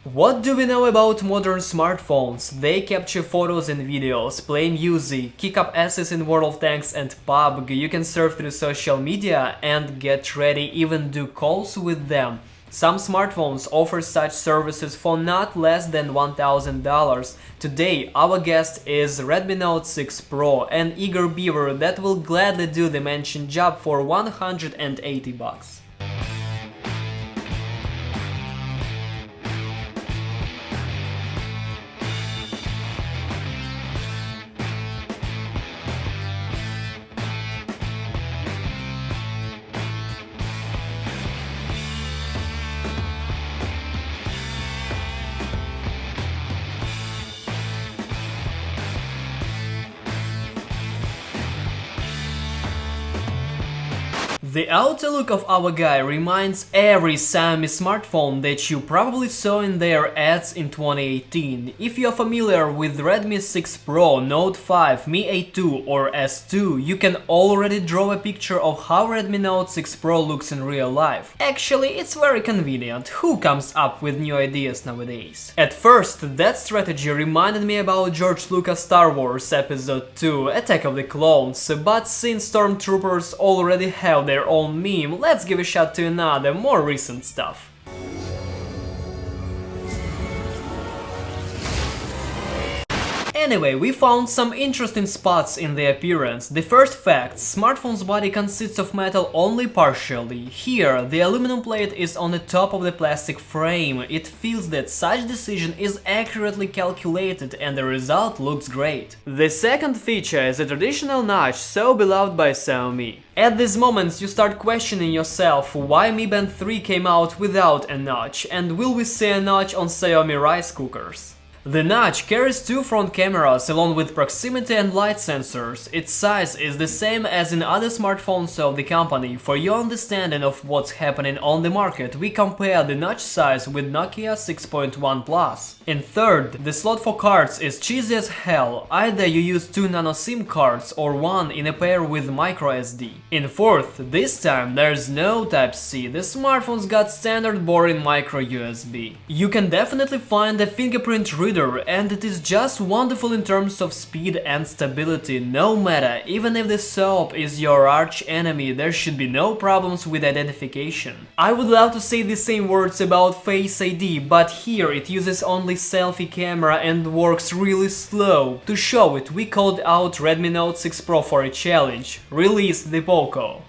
What do we know about modern smartphones? They capture photos and videos, play music, kick up asses in World of Tanks and PUBG, you can surf through social media and get ready, even do calls with them. Some smartphones offer such services for not less than $1,000. Today, our guest is Redmi Note 6 Pro, an eager beaver that will gladly do the mentioned job for $180. The outer look of our guy reminds every Xiaomi smartphone that you probably saw in their ads in 2018. If you are familiar with Redmi 6 Pro, Note 5, Mi A2 or S2, you can already draw a picture of how Redmi Note 6 Pro looks in real life. Actually, it's very convenient. Who comes up with new ideas nowadays? At first, that strategy reminded me about George Lucas' Star Wars Episode 2, Attack of the Clones, but since Stormtroopers already have their own meme, let's give a shot to another, more recent stuff. Anyway, we found some interesting spots in the appearance. The first fact, smartphone's body consists of metal only partially. Here, the aluminum plate is on the top of the plastic frame. It feels that such decision is accurately calculated and the result looks great. The second feature is a traditional notch so beloved by Xiaomi. At these moments you start questioning yourself why Mi Band 3 came out without a notch, and will we see a notch on Xiaomi rice cookers? The notch carries two front cameras along with proximity and light sensors. Its size is the same as in other smartphones of the company. For your understanding of what's happening on the market, we compare the notch size with Nokia 6.1 Plus. In third, the slot for cards is cheesy as hell. Either you use two nano SIM cards or one in a pair with microSD. In fourth, this time there's no Type-C. The smartphone's got standard boring micro USB. You can definitely find a fingerprint reader, and it is just wonderful in terms of speed and stability. No matter, even if the soap is your arch enemy, there should be no problems with identification. I would love to say the same words about Face ID, but here it uses only selfie camera and works really slow. To show it, we called out Redmi Note 6 Pro for a challenge: release the Poco.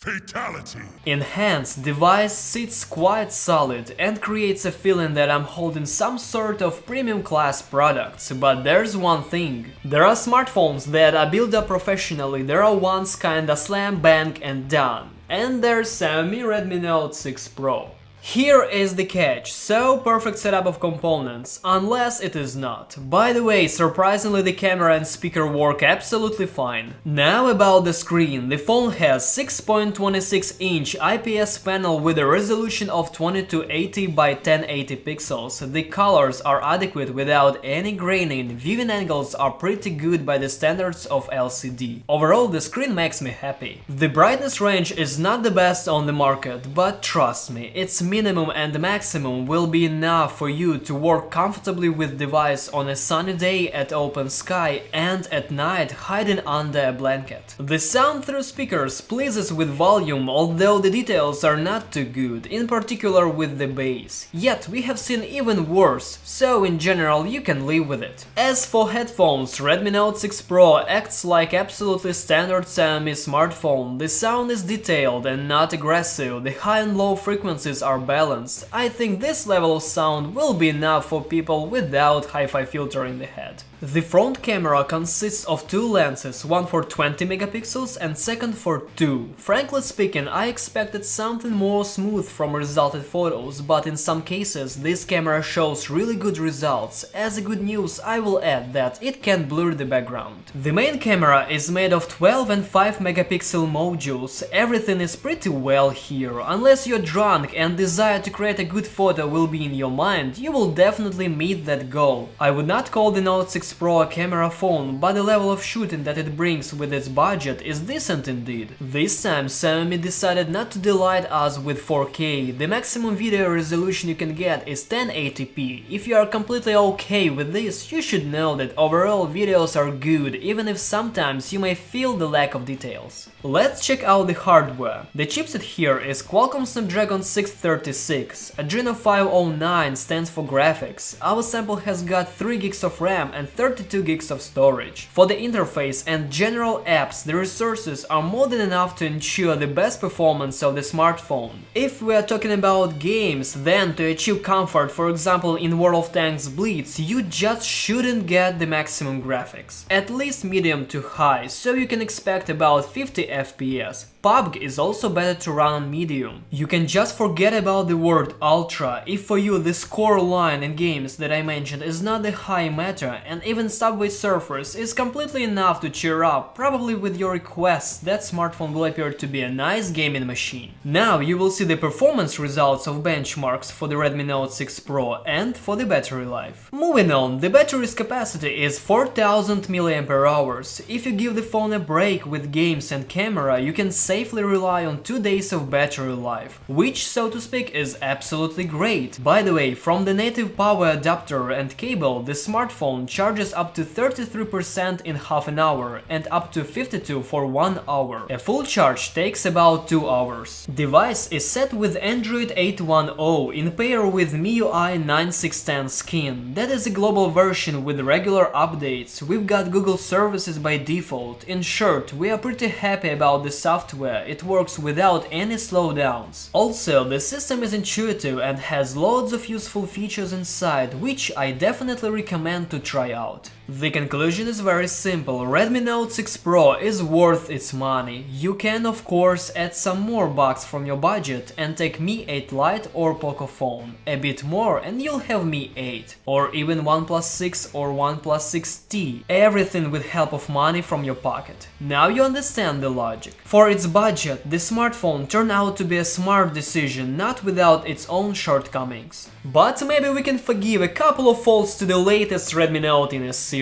Fatality. Enhanced device sits quite solid and creates a feeling that I'm holding some sort of premium class products, but there's one thing. There are smartphones that are built up professionally, there are ones kinda slam bang and done. And there's Xiaomi Redmi Note 6 Pro. Here is the catch, so perfect setup of components, unless it is not. By the way, surprisingly the camera and speaker work absolutely fine. Now about the screen. The phone has 6.26-inch IPS panel with a resolution of 2280 by 1080 pixels. The colors are adequate without any graining, viewing angles are pretty good by the standards of LCD. Overall, the screen makes me happy. The brightness range is not the best on the market, but trust me, it's minimum and maximum will be enough for you to work comfortably with device on a sunny day at open sky and at night hiding under a blanket. The sound through speakers pleases with volume, although the details are not too good, in particular with the bass. Yet we have seen even worse, so in general you can live with it. As for headphones, Redmi Note 6 Pro acts like absolutely standard Xiaomi smartphone. The sound is detailed and not aggressive, the high and low frequencies are balanced. I think this level of sound will be enough for people without hi-fi filter in the head. The front camera consists of two lenses, one for 20 megapixels and second for 2. Frankly speaking, I expected something more smooth from resulted photos, but in some cases this camera shows really good results. As a good news, I will add that it can blur the background. The main camera is made of 12 and 5 megapixel modules. Everything is pretty well here. Unless you're drunk and desire to create a good photo will be in your mind, you will definitely meet that goal. I would not call the Note 6 6 Pro a camera phone, but the level of shooting that it brings with its budget is decent indeed. This time Xiaomi decided not to delight us with 4K. The maximum video resolution you can get is 1080p. If you are completely okay with this, you should know that overall videos are good, even if sometimes you may feel the lack of details. Let's check out the hardware. The chipset here is Qualcomm Snapdragon 636. Adreno 509 stands for graphics. Our sample has got 3 gigs of RAM and 32 gigs of storage. For the interface and general apps, the resources are more than enough to ensure the best performance of the smartphone. If we are talking about games, then to achieve comfort, for example in World of Tanks Blitz, you just shouldn't get the maximum graphics. At least medium to high, so you can expect about 50 FPS. PUBG is also better to run on medium. You can just forget about the word ultra if for you the score line in games that I mentioned is not the high matter, and even Subway Surfers is completely enough to cheer up. Probably with your requests that smartphone will appear to be a nice gaming machine. Now you will see the performance results of benchmarks for the Redmi Note 6 Pro and for the battery life. Moving on, the battery's capacity is 4000 mAh. If you give the phone a break with games and camera, you can safely rely on 2 days of battery life, which, so to speak, is absolutely great. By the way, from the native power adapter and cable, the smartphone charges up to 33% in half an hour and up to 52% for 1 hour. A full charge takes about 2 hours. Device is set with Android 810 in pair with MIUI 9610 skin. That is a global version with regular updates. We've got Google services by default. In short, we are pretty happy about the software. It works without any slowdowns. Also, the system is intuitive and has loads of useful features inside, which I definitely recommend to try out. The conclusion is very simple. Redmi Note 6 Pro is worth its money. You can of course add some more bucks from your budget and take Mi 8 Lite or Poco phone. A bit more and you'll have Mi 8 or even OnePlus 6 or OnePlus 6T. Everything with help of money from your pocket. Now you understand the logic. For its budget, the smartphone turned out to be a smart decision, not without its own shortcomings. But maybe we can forgive a couple of faults to the latest Redmi Note in a series.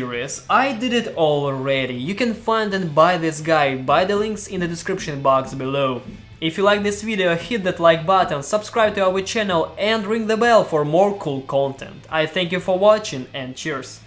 I did it all already. You can find and buy this guide by the links in the description box below. If you like this video, hit that like button, subscribe to our channel and ring the bell for more cool content. I thank you for watching and cheers!